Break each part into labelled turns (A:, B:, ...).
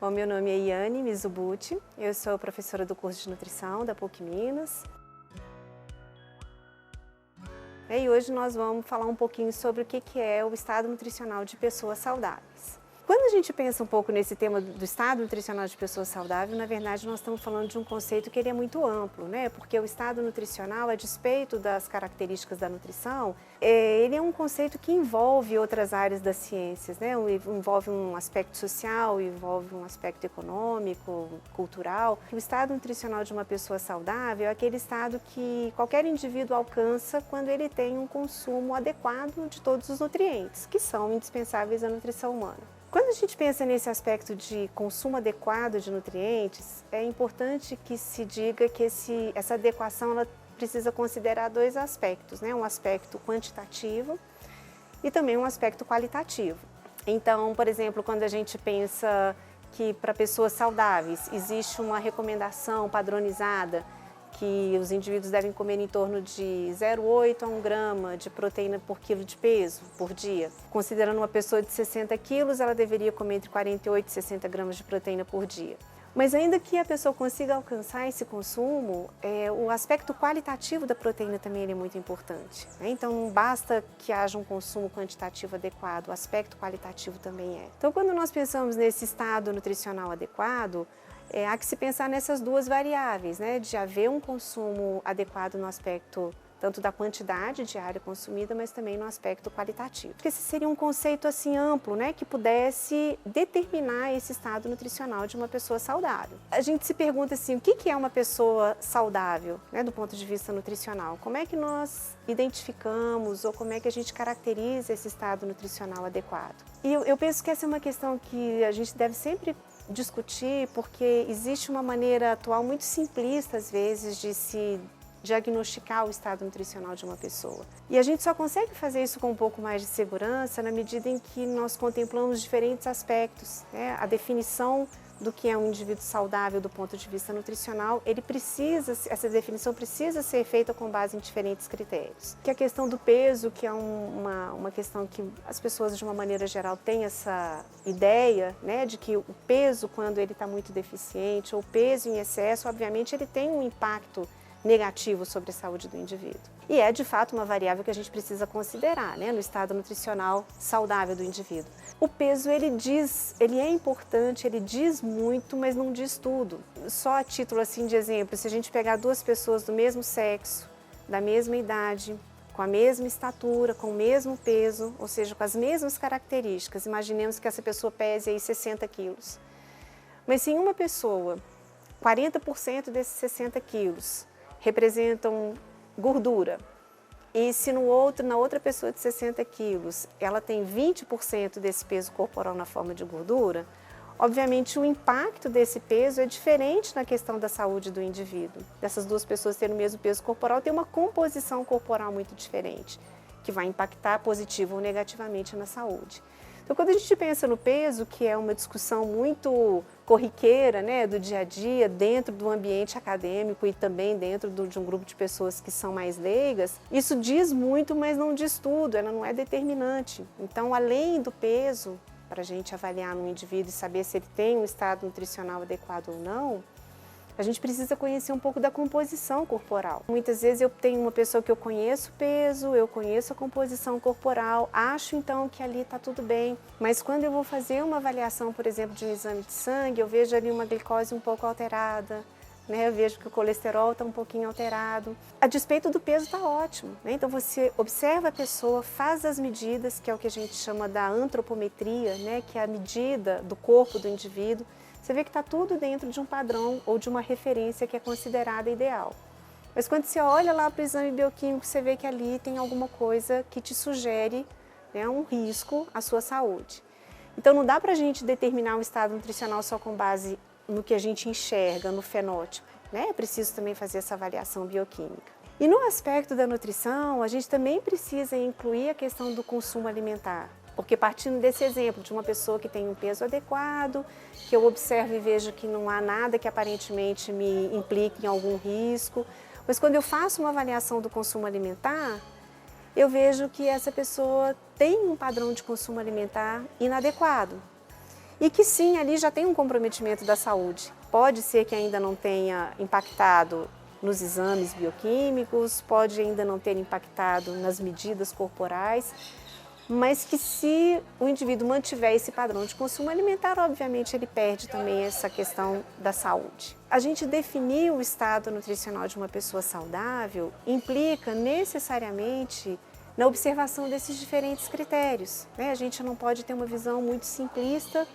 A: Bom, meu nome é Iane Mizubuchi, eu sou professora do curso de nutrição da PUC Minas. E hoje nós vamos falar um pouquinho sobre o que é o estado nutricional de pessoas saudáveis. Quando a gente pensa um pouco nesse tema do estado nutricional de pessoas saudáveis, na verdade nós estamos falando de um conceito que ele é muito amplo, né? Porque o estado nutricional, a despeito das características da nutrição, ele é um conceito que envolve outras áreas das ciências, né? Envolve um aspecto social, envolve um aspecto econômico, cultural. O estado nutricional de uma pessoa saudável é aquele estado que qualquer indivíduo alcança quando ele tem um consumo adequado de todos os nutrientes, que são indispensáveis à nutrição humana. Quando a gente pensa nesse aspecto de consumo adequado de nutrientes, é importante que se diga que essa adequação ela precisa considerar dois aspectos, né? Um aspecto quantitativo e também um aspecto qualitativo. Então, por exemplo, quando a gente pensa que para pessoas saudáveis existe uma recomendação padronizada que os indivíduos devem comer em torno de 0,8 a 1 grama de proteína por quilo de peso por dia. Considerando uma pessoa de 60 quilos, ela deveria comer entre 48 e 60 gramas de proteína por dia. Mas ainda que a pessoa consiga alcançar esse consumo, o aspecto qualitativo da proteína também é muito importante, né? Então não basta que haja um consumo quantitativo adequado, o aspecto qualitativo também é. Então quando nós pensamos nesse estado nutricional adequado, há que se pensar nessas duas variáveis, né? De haver um consumo adequado no aspecto tanto da quantidade diária consumida, mas também no aspecto qualitativo. Porque esse seria um conceito assim amplo, né? Que pudesse determinar esse estado nutricional de uma pessoa saudável. A gente se pergunta assim, o que é uma pessoa saudável, né? Do ponto de vista nutricional? Como é que nós identificamos ou como é que a gente caracteriza esse estado nutricional adequado? E eu penso que essa é uma questão que a gente deve sempre discutir, porque existe uma maneira atual muito simplista, às vezes, de se diagnosticar o estado nutricional de uma pessoa. E a gente só consegue fazer isso com um pouco mais de segurança na medida em que nós contemplamos diferentes aspectos, né? A definição do que é um indivíduo saudável do ponto de vista nutricional, essa definição precisa ser feita com base em diferentes critérios. Que a questão do peso, que é uma questão que as pessoas de uma maneira geral têm essa ideia, né, de que o peso quando ele está muito deficiente ou o peso em excesso, obviamente ele tem um impacto negativo sobre a saúde do indivíduo. E é de fato uma variável que a gente precisa considerar, né, no estado nutricional saudável do indivíduo. O peso, ele é importante, ele diz muito, mas não diz tudo. Só a título assim de exemplo, se a gente pegar duas pessoas do mesmo sexo, da mesma idade, com a mesma estatura, com o mesmo peso, ou seja, com as mesmas características, imaginemos que essa pessoa pese aí 60 quilos. Mas se em uma pessoa, 40% desses 60 quilos representam gordura, e se na outra pessoa de 60 quilos, ela tem 20% desse peso corporal na forma de gordura, obviamente o impacto desse peso é diferente na questão da saúde do indivíduo. Dessas duas pessoas terem o mesmo peso corporal, tem uma composição corporal muito diferente, que vai impactar positivo ou negativamente na saúde. Então, quando a gente pensa no peso, que é uma discussão muito corriqueira, né, do dia a dia, dentro do ambiente acadêmico e também dentro de um grupo de pessoas que são mais leigas, isso diz muito, mas não diz tudo, ela não é determinante. Então, além do peso, para a gente avaliar um indivíduo e saber se ele tem um estado nutricional adequado ou não, a gente precisa conhecer um pouco da composição corporal. Muitas vezes eu tenho uma pessoa que eu conheço o peso, eu conheço a composição corporal, acho então que ali está tudo bem, mas quando eu vou fazer uma avaliação, por exemplo, de um exame de sangue, eu vejo ali uma glicose um pouco alterada, né? Eu vejo que o colesterol está um pouquinho alterado. A despeito do peso está ótimo, né? Então você observa a pessoa, faz as medidas, que é o que a gente chama da antropometria, né? Que é a medida do corpo do indivíduo. Você vê que está tudo dentro de um padrão ou de uma referência que é considerada ideal. Mas quando você olha lá para o exame bioquímico, você vê que ali tem alguma coisa que te sugere, né, um risco à sua saúde. Então não dá para a gente determinar um estado nutricional só com base no que a gente enxerga, no fenótipo, né? É preciso também fazer essa avaliação bioquímica. E no aspecto da nutrição, a gente também precisa incluir a questão do consumo alimentar. Porque partindo desse exemplo de uma pessoa que tem um peso adequado, que eu observo e vejo que não há nada que aparentemente me implique em algum risco, mas quando eu faço uma avaliação do consumo alimentar, eu vejo que essa pessoa tem um padrão de consumo alimentar inadequado. e que sim, ali já tem um comprometimento da saúde. Pode ser que ainda não tenha impactado nos exames bioquímicos, pode ainda não ter impactado nas medidas corporais, mas que se o indivíduo mantiver esse padrão de consumo alimentar, obviamente ele perde também essa questão da saúde. A gente definir o estado nutricional de uma pessoa saudável implica necessariamente na observação desses diferentes critérios, né? A gente não pode ter uma visão muito simplista,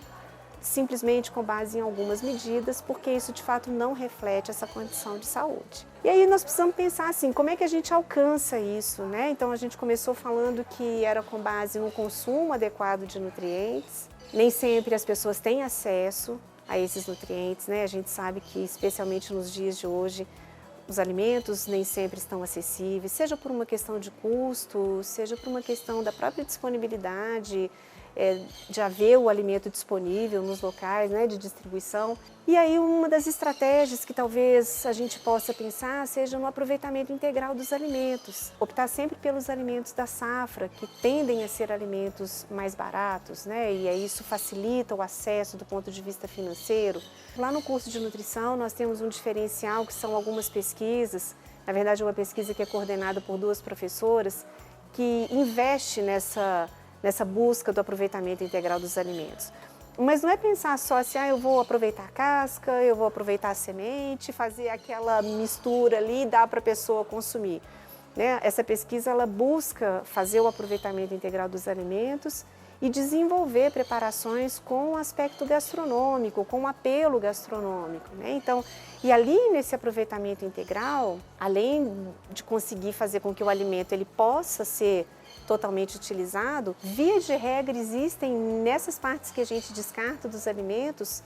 A: simplesmente com base em algumas medidas, porque isso de fato não reflete essa condição de saúde. E aí nós precisamos pensar assim, como é que a gente alcança isso, né? Então a gente começou falando que era com base no consumo adequado de nutrientes. Nem sempre as pessoas têm acesso a esses nutrientes, né? A gente sabe que especialmente nos dias de hoje os alimentos nem sempre estão acessíveis, seja por uma questão de custo, seja por uma questão da própria disponibilidade, de haver o alimento disponível nos locais, né, de distribuição. E aí uma das estratégias que talvez a gente possa pensar seja no aproveitamento integral dos alimentos. Optar sempre pelos alimentos da safra, que tendem a ser alimentos mais baratos, né, e aí isso facilita o acesso do ponto de vista financeiro. Lá no curso de nutrição nós temos um diferencial que são algumas pesquisas, na verdade uma pesquisa que é coordenada por 2 professoras, que investe nessa busca do aproveitamento integral dos alimentos. Mas não é pensar só assim, eu vou aproveitar a casca, eu vou aproveitar a semente, fazer aquela mistura ali e dar para a pessoa consumir, né? Essa pesquisa ela busca fazer o aproveitamento integral dos alimentos e desenvolver preparações com o aspecto gastronômico, com o apelo gastronômico, né? Então, e ali nesse aproveitamento integral, além de conseguir fazer com que o alimento ele possa ser totalmente utilizado, via de regra existem nessas partes que a gente descarta dos alimentos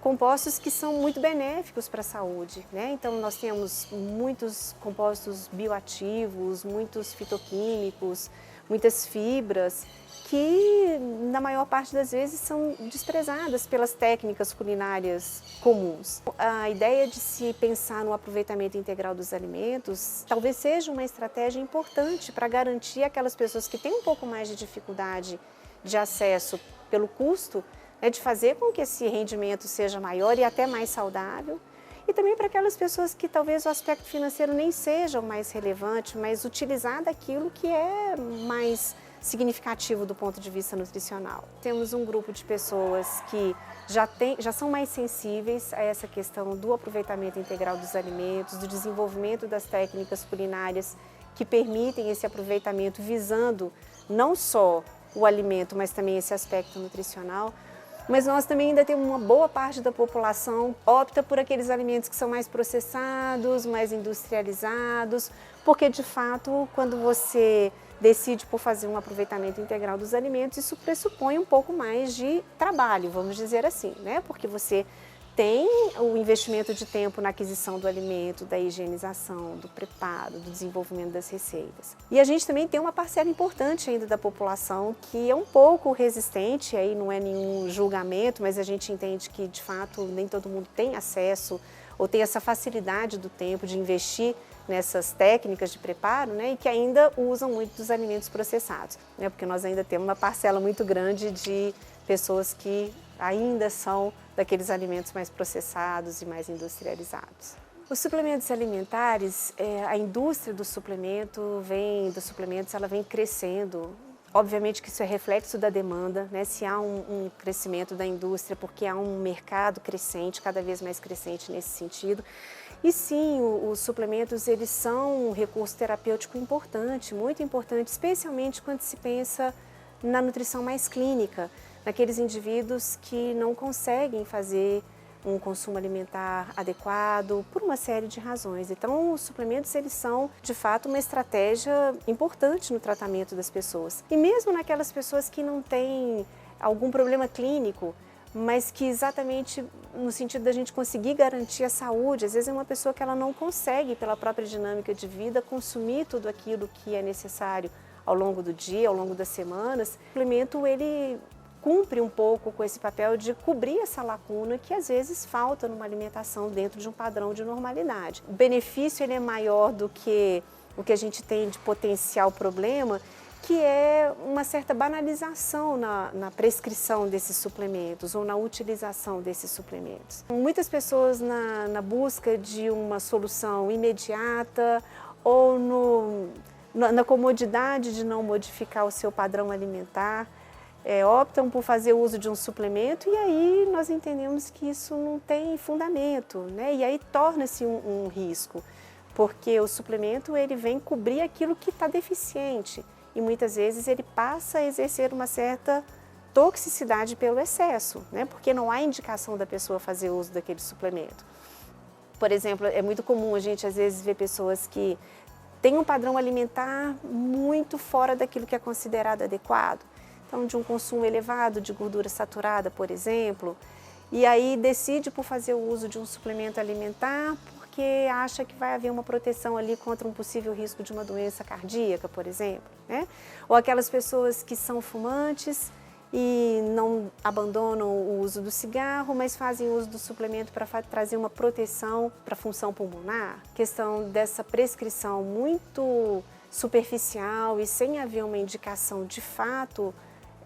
A: compostos que são muito benéficos para a saúde, né? Então nós temos muitos compostos bioativos, muitos fitoquímicos, muitas fibras que na maior parte das vezes são desprezadas pelas técnicas culinárias comuns. A ideia de se pensar no aproveitamento integral dos alimentos talvez seja uma estratégia importante para garantir aquelas pessoas que têm um pouco mais de dificuldade de acesso pelo custo, né, de fazer com que esse rendimento seja maior e até mais saudável, e também para aquelas pessoas que talvez o aspecto financeiro nem seja o mais relevante, mas utilizar daquilo que é mais significativo do ponto de vista nutricional. Temos um grupo de pessoas que já são mais sensíveis a essa questão do aproveitamento integral dos alimentos, do desenvolvimento das técnicas culinárias que permitem esse aproveitamento visando não só o alimento, mas também esse aspecto nutricional. Mas nós também ainda temos uma boa parte da população que opta por aqueles alimentos que são mais processados, mais industrializados, porque de fato, quando você decide por fazer um aproveitamento integral dos alimentos, isso pressupõe um pouco mais de trabalho, vamos dizer assim, né? Porque você tem o investimento de tempo na aquisição do alimento, da higienização, do preparo, do desenvolvimento das receitas. E a gente também tem uma parcela importante ainda da população que é um pouco resistente, aí não é nenhum julgamento, mas a gente entende que de fato nem todo mundo tem acesso ou tem essa facilidade do tempo de investir nessas técnicas de preparo, né, e que ainda usam muito dos alimentos processados, né, porque nós ainda temos uma parcela muito grande de pessoas que ainda são daqueles alimentos mais processados e mais industrializados. Os suplementos alimentares, a indústria dos suplementos ela vem crescendo. Obviamente que isso é reflexo da demanda, né? Se há um crescimento da indústria, porque há um mercado crescente, cada vez mais crescente nesse sentido. E sim, os suplementos eles são um recurso terapêutico importante, muito importante, especialmente quando se pensa na nutrição mais clínica, naqueles indivíduos que não conseguem fazer um consumo alimentar adequado por uma série de razões. Então, os suplementos eles são, de fato, uma estratégia importante no tratamento das pessoas. E mesmo naquelas pessoas que não têm algum problema clínico, mas que exatamente no sentido da gente conseguir garantir a saúde, às vezes é uma pessoa que ela não consegue, pela própria dinâmica de vida, consumir tudo aquilo que é necessário ao longo do dia, ao longo das semanas. O suplemento, ele cumpre um pouco com esse papel de cobrir essa lacuna que às vezes falta numa alimentação dentro de um padrão de normalidade. O benefício ele é maior do que o que a gente tem de potencial problema, que é uma certa banalização na prescrição desses suplementos ou na utilização desses suplementos. Muitas pessoas na busca de uma solução imediata ou na comodidade de não modificar o seu padrão alimentar, optam por fazer uso de um suplemento e aí nós entendemos que isso não tem fundamento, né? E aí torna-se um risco, porque o suplemento ele vem cobrir aquilo que está deficiente e muitas vezes ele passa a exercer uma certa toxicidade pelo excesso, né? Porque não há indicação da pessoa fazer uso daquele suplemento. Por exemplo, é muito comum a gente às vezes ver pessoas que têm um padrão alimentar muito fora daquilo que é considerado adequado. Então, de um consumo elevado de gordura saturada, por exemplo, e aí decide por fazer o uso de um suplemento alimentar porque acha que vai haver uma proteção ali contra um possível risco de uma doença cardíaca, por exemplo, né? Ou aquelas pessoas que são fumantes e não abandonam o uso do cigarro, mas fazem uso do suplemento para trazer uma proteção para a função pulmonar. Questão dessa prescrição muito superficial e sem haver uma indicação de fato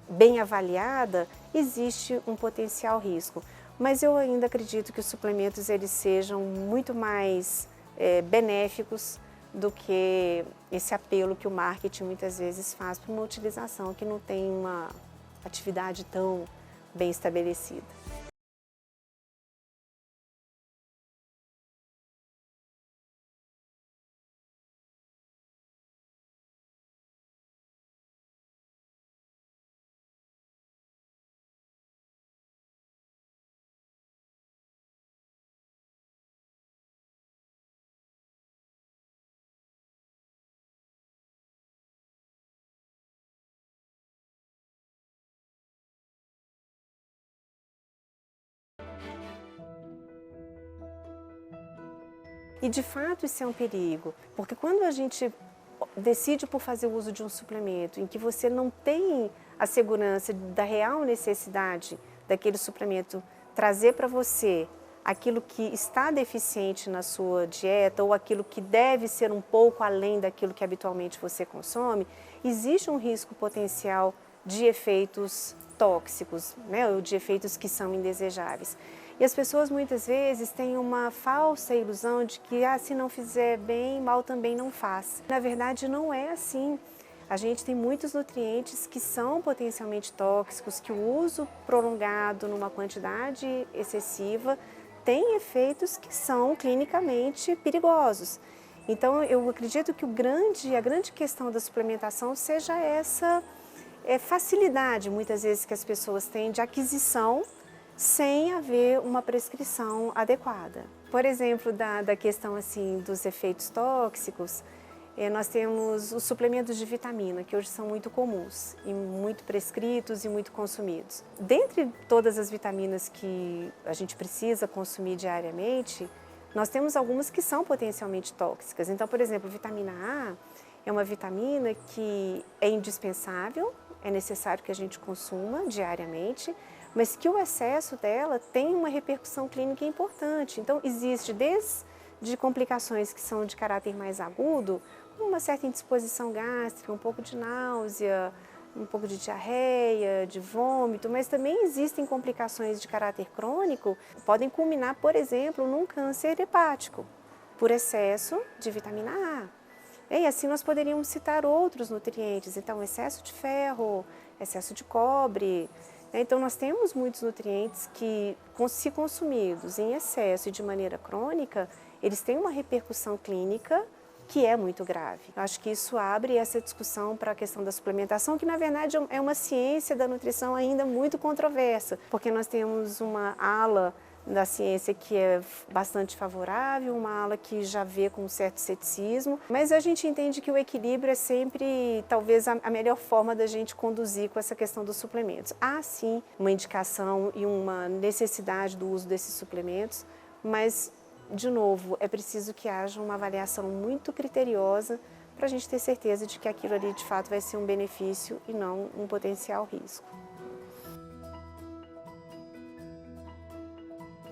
A: bem avaliada, existe um potencial risco. Mas eu ainda acredito que os suplementos eles sejam muito mais benéficos do que esse apelo que o marketing muitas vezes faz para uma utilização que não tem uma atividade tão bem estabelecida. E de fato isso é um perigo, porque quando a gente decide por fazer uso de um suplemento em que você não tem a segurança da real necessidade daquele suplemento trazer para você aquilo que está deficiente na sua dieta ou aquilo que deve ser um pouco além daquilo que habitualmente você consome, existe um risco potencial de efeitos tóxicos, né, ou de efeitos que são indesejáveis. E as pessoas muitas vezes têm uma falsa ilusão de que se não fizer bem, mal também não faz. Na verdade não é assim. A gente tem muitos nutrientes que são potencialmente tóxicos, que o uso prolongado numa quantidade excessiva tem efeitos que são clinicamente perigosos. Então eu acredito que a grande questão da suplementação seja essa facilidade muitas vezes que as pessoas têm de aquisição sem haver uma prescrição adequada. Por exemplo, da questão assim, dos efeitos tóxicos, nós temos os suplementos de vitamina, que hoje são muito comuns e muito prescritos e muito consumidos. Dentre todas as vitaminas que a gente precisa consumir diariamente, nós temos algumas que são potencialmente tóxicas. Então, por exemplo, vitamina A é uma vitamina que é indispensável, é necessário que a gente consuma diariamente, mas que o excesso dela tem uma repercussão clínica importante. Então, existe desde complicações que são de caráter mais agudo, uma certa indisposição gástrica, um pouco de náusea, um pouco de diarreia, de vômito, mas também existem complicações de caráter crônico, podem culminar, por exemplo, num câncer hepático, por excesso de vitamina A. E assim nós poderíamos citar outros nutrientes, então excesso de ferro, excesso de cobre. Então nós temos muitos nutrientes que, se consumidos em excesso e de maneira crônica, eles têm uma repercussão clínica que é muito grave. Eu acho que isso abre essa discussão para a questão da suplementação, que na verdade é uma ciência da nutrição ainda muito controversa, porque nós temos uma ala da ciência que é bastante favorável, uma ala que já vê com um certo ceticismo, mas a gente entende que o equilíbrio é sempre, talvez, a melhor forma da gente conduzir com essa questão dos suplementos. Há, sim, uma indicação e uma necessidade do uso desses suplementos, mas, de novo, é preciso que haja uma avaliação muito criteriosa para a gente ter certeza de que aquilo ali, de fato, vai ser um benefício e não um potencial risco.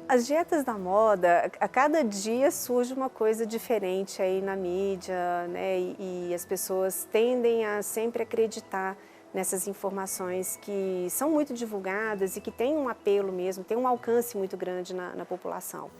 A: As dietas da moda, a cada dia surge uma coisa diferente aí na mídia, né? E as pessoas tendem a sempre acreditar nessas informações que são muito divulgadas e que têm um apelo mesmo, têm um alcance muito grande na população.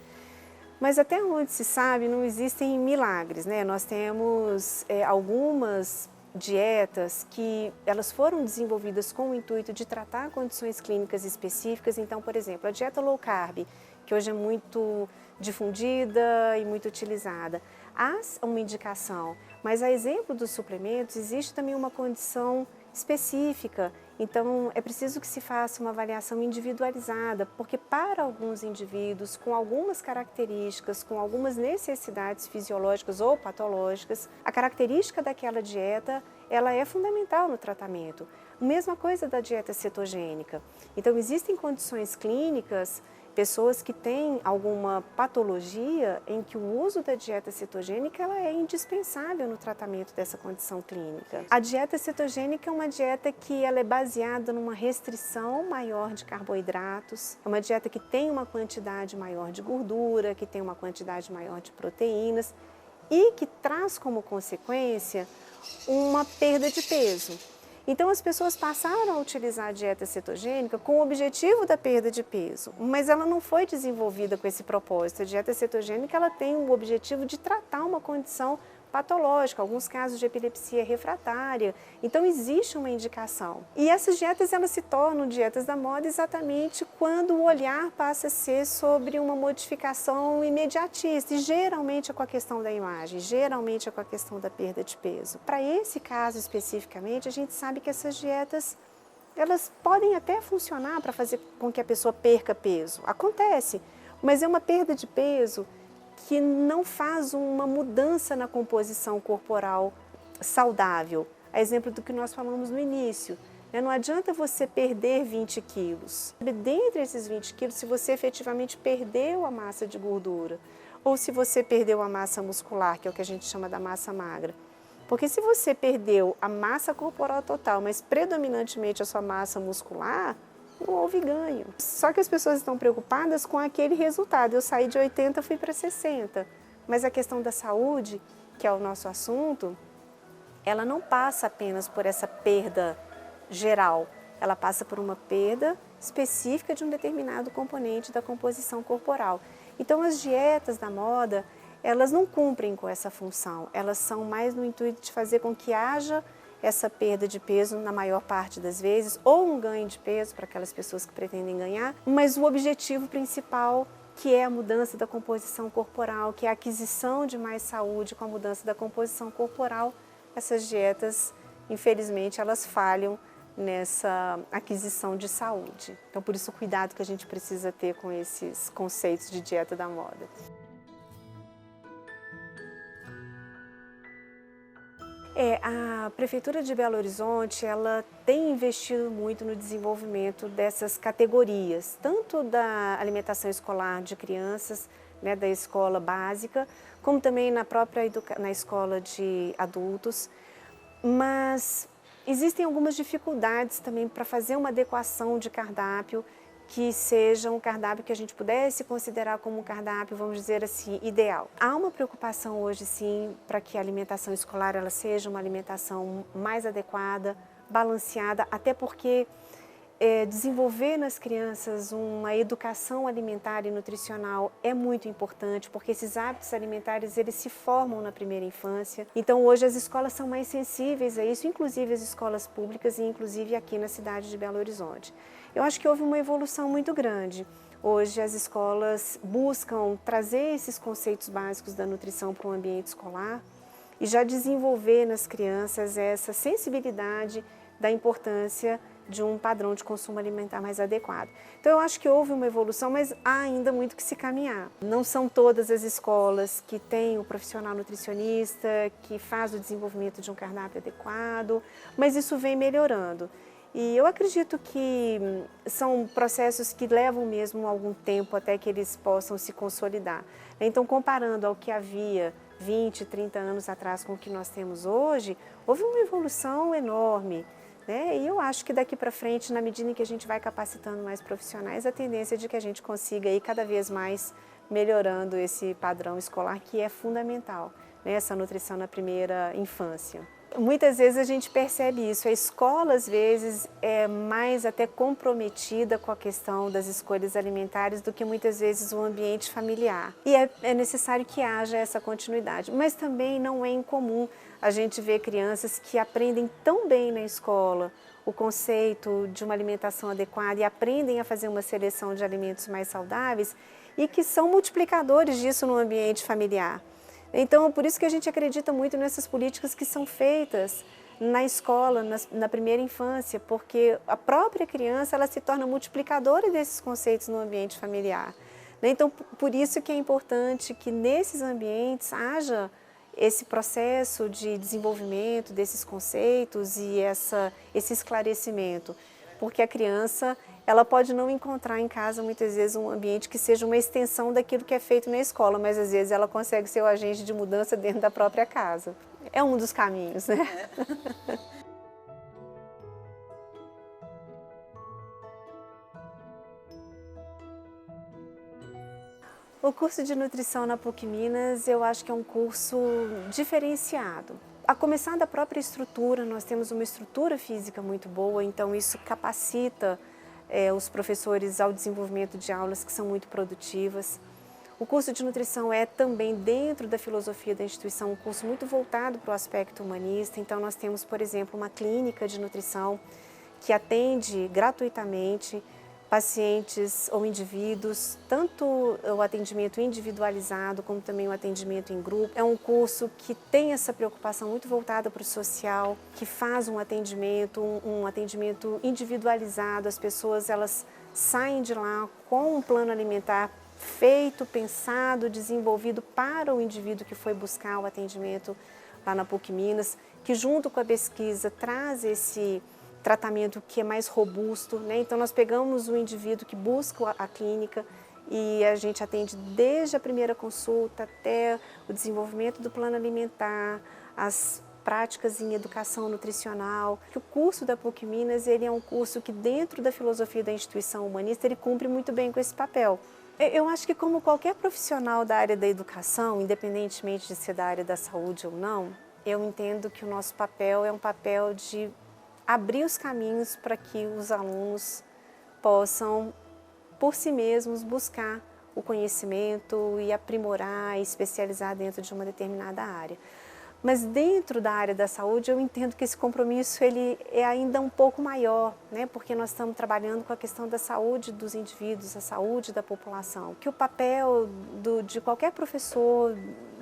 A: Mas até onde se sabe, não existem milagres, né? Nós temos algumas dietas que elas foram desenvolvidas com o intuito de tratar condições clínicas específicas. Então, por exemplo, a dieta low carb, que hoje é muito difundida e muito utilizada, há uma indicação, mas a exemplo dos suplementos, existe também uma condição específica. Então, é preciso que se faça uma avaliação individualizada, porque para alguns indivíduos com algumas características, com algumas necessidades fisiológicas ou patológicas, a característica daquela dieta, ela é fundamental no tratamento. A mesma coisa da dieta cetogênica. Então, existem condições clínicas, pessoas que têm alguma patologia em que o uso da dieta cetogênica ela é indispensável no tratamento dessa condição clínica. A dieta cetogênica é uma dieta que ela é baseada numa restrição maior de carboidratos, é uma dieta que tem uma quantidade maior de gordura, que tem uma quantidade maior de proteínas e que traz como consequência uma perda de peso. Então, as pessoas passaram a utilizar a dieta cetogênica com o objetivo da perda de peso, mas ela não foi desenvolvida com esse propósito. A dieta cetogênica ela tem o objetivo de tratar uma condição patológica, alguns casos de epilepsia refratária. Então, existe uma indicação. E essas dietas elas se tornam dietas da moda exatamente quando o olhar passa a ser sobre uma modificação imediatista, e geralmente é com a questão da imagem, geralmente é com a questão da perda de peso. Para esse caso especificamente, a gente sabe que essas dietas elas podem até funcionar para fazer com que a pessoa perca peso. Acontece, mas é uma perda de peso que não faz uma mudança na composição corporal saudável. A exemplo do que nós falamos no início. Não adianta você perder 20 quilos. Dentre esses 20 quilos, se você efetivamente perdeu a massa de gordura, ou se você perdeu a massa muscular, que é o que a gente chama da massa magra. Porque se você perdeu a massa corporal total, mas predominantemente a sua massa muscular, não houve ganho. Só que as pessoas estão preocupadas com aquele resultado. Eu saí de 80, fui para 60. Mas a questão da saúde, que é o nosso assunto, ela não passa apenas por essa perda geral. Ela passa por uma perda específica de um determinado componente da composição corporal. Então, as dietas da moda, elas não cumprem com essa função. Elas são mais no intuito de fazer com que haja essa perda de peso na maior parte das vezes, ou um ganho de peso para aquelas pessoas que pretendem ganhar, mas o objetivo principal, que é a mudança da composição corporal, que é a aquisição de mais saúde com a mudança da composição corporal, essas dietas, infelizmente, elas falham nessa aquisição de saúde. Então, por isso, o cuidado que a gente precisa ter com esses conceitos de dieta da moda. A Prefeitura de Belo Horizonte, ela tem investido muito no desenvolvimento dessas categorias, tanto da alimentação escolar de crianças, né, da escola básica, como também na própria na escola de adultos, mas existem algumas dificuldades também para fazer uma adequação de cardápio que seja um cardápio que a gente pudesse considerar como um cardápio, vamos dizer assim, ideal. Há uma preocupação hoje, sim, para que a alimentação escolar ela seja uma alimentação mais adequada, balanceada, até porque desenvolver nas crianças uma educação alimentar e nutricional é muito importante, porque esses hábitos alimentares eles se formam na primeira infância. Então hoje as escolas são mais sensíveis a isso, inclusive as escolas públicas e inclusive aqui na cidade de Belo Horizonte. Eu acho que houve uma evolução muito grande. Hoje as escolas buscam trazer esses conceitos básicos da nutrição para o ambiente escolar e já desenvolver nas crianças essa sensibilidade da importância de um padrão de consumo alimentar mais adequado. Então eu acho que houve uma evolução, mas há ainda muito que se caminhar. Não são todas as escolas que têm o profissional nutricionista, que faz o desenvolvimento de um cardápio adequado, mas isso vem melhorando. E eu acredito que são processos que levam mesmo algum tempo até que eles possam se consolidar. Então, comparando ao que havia 20, 30 anos atrás com o que nós temos hoje, houve uma evolução enorme. né? E eu acho que daqui para frente, na medida em que a gente vai capacitando mais profissionais, a tendência é de que a gente consiga ir cada vez mais melhorando esse padrão escolar, que é fundamental, né? Essa nutrição na primeira infância. Muitas vezes a gente percebe isso, a escola às vezes é mais até comprometida com a questão das escolhas alimentares do que muitas vezes o ambiente familiar. E é necessário que haja essa continuidade, mas também não é incomum a gente ver crianças que aprendem tão bem na escola o conceito de uma alimentação adequada e aprendem a fazer uma seleção de alimentos mais saudáveis e que são multiplicadores disso no ambiente familiar. Então, por isso que a gente acredita muito nessas políticas que são feitas na escola, na primeira infância, porque a própria criança ela se torna multiplicadora desses conceitos no ambiente familiar. Então, por isso que é importante que nesses ambientes haja esse processo de desenvolvimento desses conceitos e esse esclarecimento, porque a criança ela pode não encontrar em casa muitas vezes um ambiente que seja uma extensão daquilo que é feito na escola, mas às vezes ela consegue ser o agente de mudança dentro da própria casa. É um dos caminhos, né? O curso de nutrição na PUC Minas, eu acho que é um curso diferenciado. A começar da própria estrutura, nós temos uma estrutura física muito boa, então isso capacita os professores ao desenvolvimento de aulas que são muito produtivas. O curso de nutrição é também, dentro da filosofia da instituição, um curso muito voltado para o aspecto humanista. Então nós temos, por exemplo, uma clínica de nutrição que atende gratuitamente pacientes ou indivíduos, tanto o atendimento individualizado como também o atendimento em grupo. É um curso que tem essa preocupação muito voltada para o social, que faz um atendimento individualizado. As pessoas elas saem de lá com um plano alimentar feito, pensado, desenvolvido para o indivíduo que foi buscar o atendimento lá na PUC Minas, que junto com a pesquisa traz esse tratamento que é mais robusto, né? Então nós pegamos o indivíduo que busca a clínica e a gente atende desde a primeira consulta até o desenvolvimento do plano alimentar, as práticas em educação nutricional. O curso da PUC Minas ele é um curso que dentro da filosofia da instituição humanista ele cumpre muito bem com esse papel. Eu acho que como qualquer profissional da área da educação, independentemente de ser da área da saúde ou não, eu entendo que o nosso papel é um papel de abrir os caminhos para que os alunos possam, por si mesmos, buscar o conhecimento e aprimorar e especializar dentro de uma determinada área. Mas dentro da área da saúde, eu entendo que esse compromisso ele é ainda um pouco maior, né? Porque nós estamos trabalhando com a questão da saúde dos indivíduos, a saúde da população. Que o papel de qualquer professor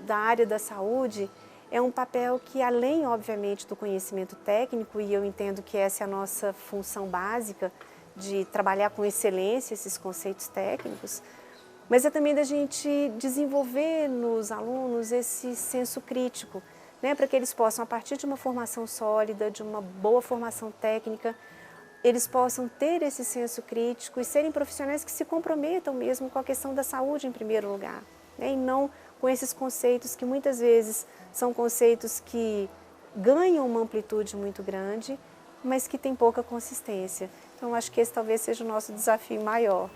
A: da área da saúde é um papel que, além, obviamente, do conhecimento técnico, e eu entendo que essa é a nossa função básica, de trabalhar com excelência esses conceitos técnicos, mas é também da gente desenvolver nos alunos esse senso crítico, né, para que eles possam, a partir de uma formação sólida, de uma boa formação técnica, eles possam ter esse senso crítico e serem profissionais que se comprometam mesmo com a questão da saúde em primeiro lugar, né, e não com esses conceitos que muitas vezes são conceitos que ganham uma amplitude muito grande, mas que têm pouca consistência. Então, acho que esse talvez seja o nosso desafio maior.